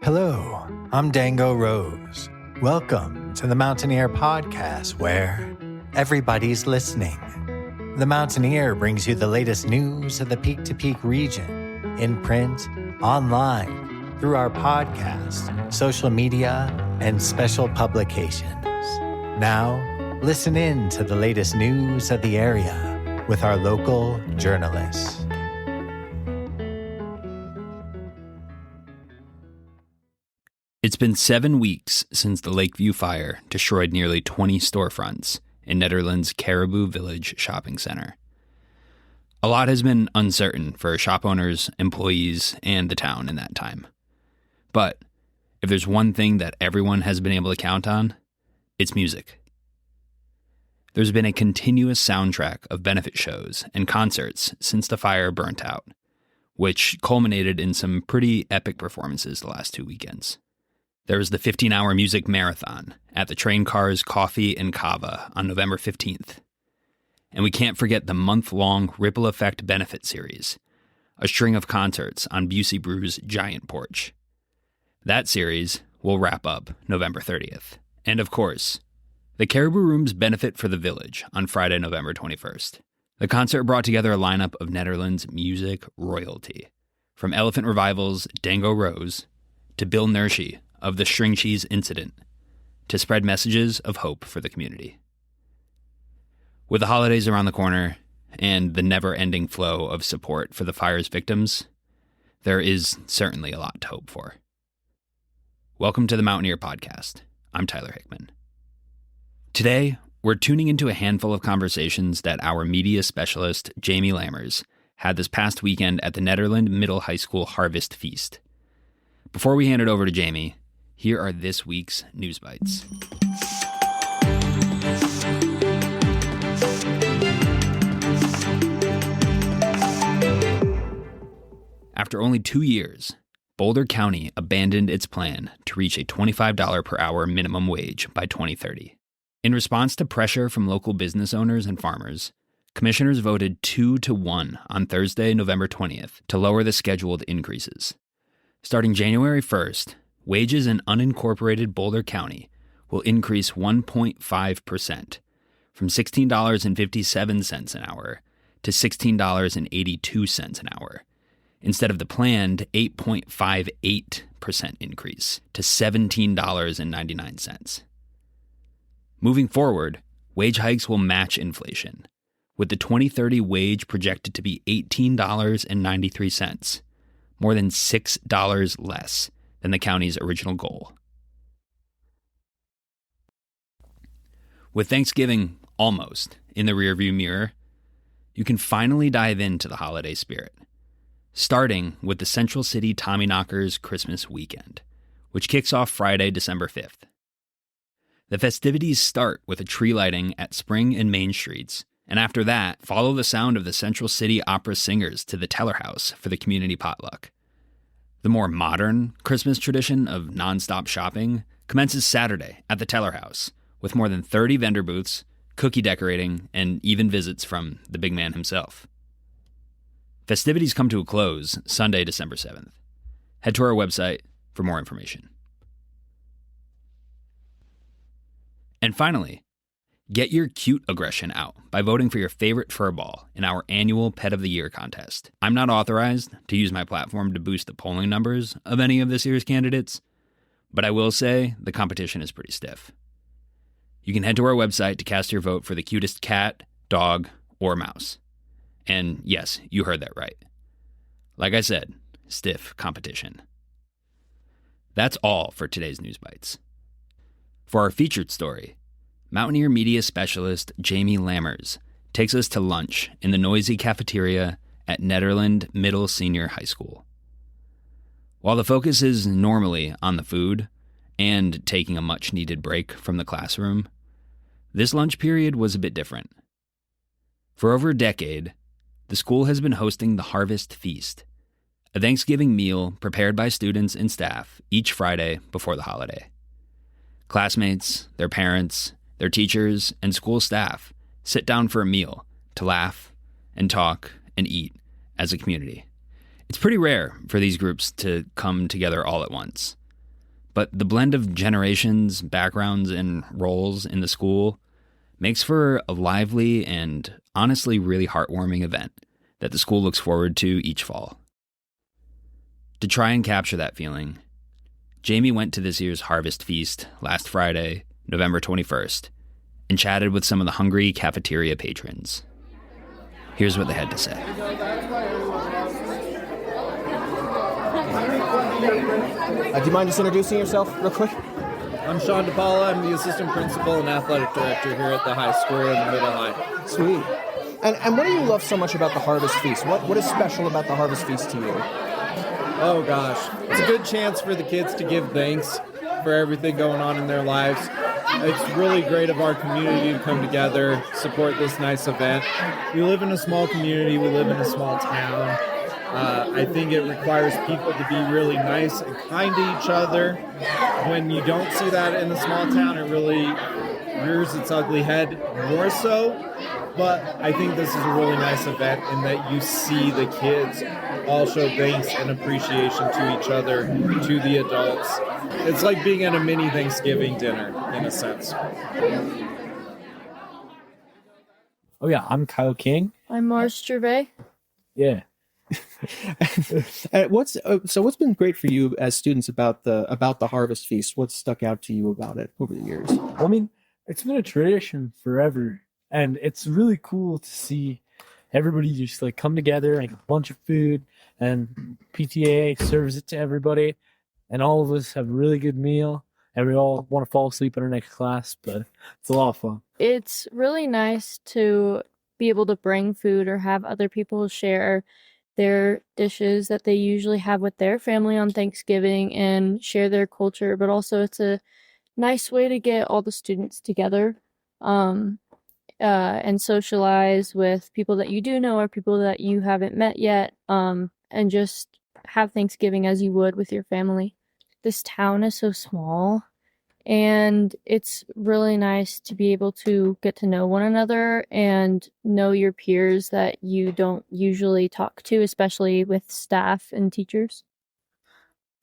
Hello, I'm Dango Rose. Welcome to the Mountaineer Podcast, where everybody's listening. The Mountaineer brings you the latest news of the Peak-to-Peak region, in print, online, through our podcast, social media, and special publications. Now, listen in to the latest news of the area with our local journalists. It's been 7 weeks since the Lakeview Fire destroyed nearly 20 storefronts in Netherlands' Caribou Village shopping center. A lot has been uncertain for shop owners, employees, and the town in that time. But if there's one thing that everyone has been able to count on, it's music. There's been a continuous soundtrack of benefit shows and concerts since the fire burnt out, which culminated in some pretty epic performances the last 2 weekends. There was the 15-hour music marathon at the Train Cars Coffee and Kava on November 15th. And we can't forget the month-long Ripple Effect benefit series, a string of concerts on Busey Brew's giant porch. That series will wrap up November 30th. And of course, the Caribou Rooms benefit for the village on Friday, November 21st. The concert brought together a lineup of Netherlands music royalty, from Elephant Revival's Dango Rose to Bill Nershi of the string cheese incident, to spread messages of hope for the community. With the holidays around the corner and the never-ending flow of support for the fire's victims, there is certainly a lot to hope for. Welcome to the Mountaineer Podcast. I'm Tyler Hickman. Today, we're tuning into a handful of conversations that our media specialist, Jamie Lammers, had this past weekend at the Nederland Middle High School Harvest Feast. Before we hand it over to Jamie, here are this week's News Bites. After only 2 years, Boulder County abandoned its plan to reach a $25 per hour minimum wage by 2030. In response to pressure from local business owners and farmers, commissioners voted 2-1 on Thursday, November 20th, to lower the scheduled increases. Starting January 1st, wages in unincorporated Boulder County will increase 1.5%, from $16.57 an hour to $16.82 an hour, instead of the planned 8.58% increase to $17.99. Moving forward, wage hikes will match inflation, with the 2030 wage projected to be $18.93, more than $6 less than the county's original goal. With Thanksgiving almost in the rearview mirror, you can finally dive into the holiday spirit, starting with the Central City Tommyknockers Christmas weekend, which kicks off Friday, December 5th. The festivities start with a tree lighting at Spring and Main Streets, and after that, follow the sound of the Central City Opera singers to the Teller House for the community potluck. The more modern Christmas tradition of nonstop shopping commences Saturday at the Teller House, with more than 30 vendor booths, cookie decorating, and even visits from the big man himself. Festivities come to a close Sunday, December 7th. Head to our website for more information. And finally, get your cute aggression out by voting for your favorite furball in our annual Pet of the Year contest. I'm not authorized to use my platform to boost the polling numbers of any of this year's candidates, but I will say the competition is pretty stiff. You can head to our website to cast your vote for the cutest cat, dog, or mouse. And yes, you heard that right. Like I said, stiff competition. That's all for today's News Bites. For our featured story, Mountaineer media specialist Jamie Lammers takes us to lunch in the noisy cafeteria at Nederland Middle-Senior High School. While the focus is normally on the food and taking a much-needed break from the classroom, this lunch period was a bit different. For over a decade, the school has been hosting the Harvest Feast, a Thanksgiving meal prepared by students and staff each Friday before the holiday. Classmates, their parents, their teachers, and school staff sit down for a meal to laugh and talk and eat as a community. It's pretty rare for these groups to come together all at once, But the blend of generations, backgrounds, and roles in the school makes for a lively and honestly really heartwarming event that the school looks forward to each fall. To try and capture that feeling, Jamie went to this year's Harvest Feast last Friday, November 21st, and chatted with some of the hungry cafeteria patrons. Here's what they had to say. Do you mind just introducing yourself real quick? I'm Sean DePaula. I'm the assistant principal and athletic director here at the high school in the middle high. Sweet. And what do you love so much about the Harvest Feast? What is special about the Harvest Feast to you? Oh gosh, it's a good chance for the kids to give thanks for everything going on in their lives. It's really great of our community to come together, support this nice event. We live in a small community, we live in a small town. I think it requires people to be really nice and kind to each other. When you don't see that in a small town, it really rears its ugly head more so. But I think this is a really nice event in that you see the kids all show thanks and appreciation to each other, to the adults. It's like being at a mini Thanksgiving dinner, in a sense. Oh yeah, I'm Kyle King. I'm Mars Gervais. Yeah. What's been great for you as students about the Harvest Feast? What's stuck out to you about it over the years? I mean, it's been a tradition forever, and it's really cool to see everybody just like come together, like a bunch of food, and PTA serves it to everybody, and all of us have a really good meal, and we all want to fall asleep in our next class, but it's a lot of fun. It's really nice to be able to bring food or have other people share their dishes that they usually have with their family on Thanksgiving and share their culture, but also it's a nice way to get all the students together and socialize with people that you do know or people that you haven't met yet, and just have Thanksgiving as you would with your family. This town is so small, and it's really nice to be able to get to know one another and know your peers that you don't usually talk to, especially with staff and teachers.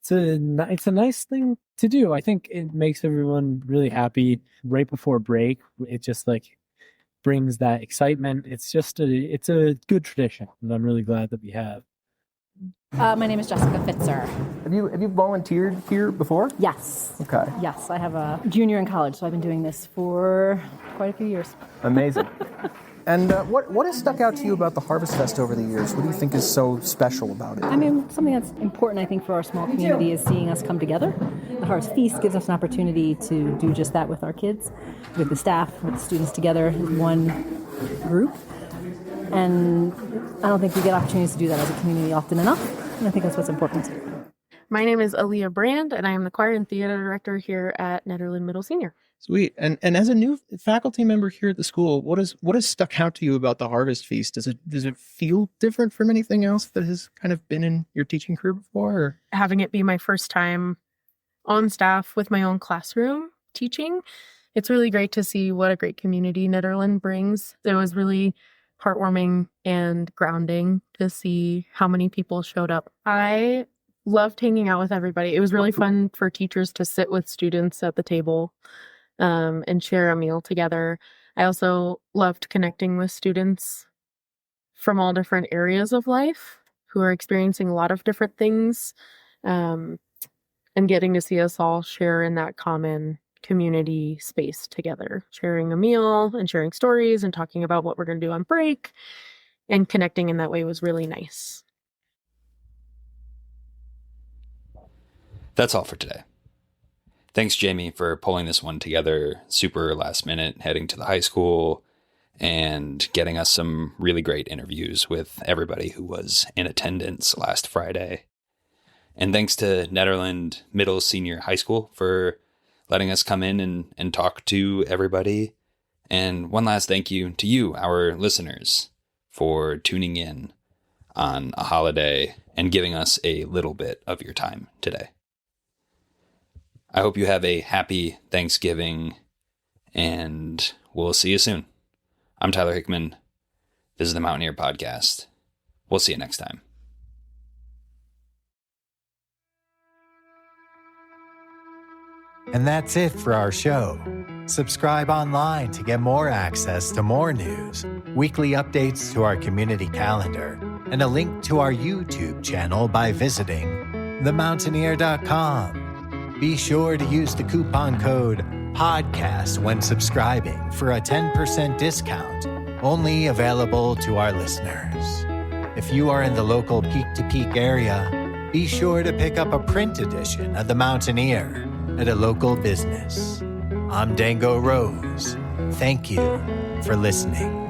It's a nice thing to do. I think it makes everyone really happy right before break. It just like brings that excitement. It's a good tradition, and I'm really glad that we have. My name is Jessica Fitzer. Have you volunteered here before? Yes. Okay. Yes, I have a junior in college, so I've been doing this for quite a few years. Amazing. And what has stuck out to you about the Harvest Fest over the years? What do you think is so special about it? I mean, something that's important, I think, for our small community is seeing us come together. The Harvest Feast gives us an opportunity to do just that with our kids, with the staff, with the students together as one group. And I don't think we get opportunities to do that as a community often enough, and I think that's what's important. My name is Aaliyah Brand, and I am the choir and theater director here at Nederland Middle-Senior. Sweet. And as a new faculty member here at the school, what has stuck out to you about the Harvest Feast? Does it feel different from anything else that has kind of been in your teaching career before? Or? Having it be my first time on staff with my own classroom teaching, it's really great to see what a great community Nederland brings. It was really heartwarming and grounding to see how many people showed up. I loved hanging out with everybody. It was really fun for teachers to sit with students at the table and share a meal together. I also loved connecting with students from all different areas of life who are experiencing a lot of different things, and getting to see us all share in that common community space together, sharing a meal and sharing stories and talking about what we're going to do on break, and connecting in that way was really nice. That's all for today. Thanks, Jamie, for pulling this one together super last minute, heading to the high school and getting us some really great interviews with everybody who was in attendance last Friday. And thanks to Nederland Middle-Senior High School for letting us come in and talk to everybody. And one last thank you to you, our listeners, for tuning in on a holiday and giving us a little bit of your time today. I hope you have a happy Thanksgiving, and we'll see you soon. I'm Tyler Hickman. This is the Mountaineer Podcast. We'll see you next time. And that's it for our show. Subscribe online to get more access to more news, weekly updates to our community calendar, and a link to our YouTube channel by visiting themountaineer.com. Be sure to use the coupon code PODCAST when subscribing for a 10% discount, only available to our listeners. If you are in the local Peak-to-Peak area, be sure to pick up a print edition of The Mountaineer at a local business. I'm Dango Rose. Thank you for listening.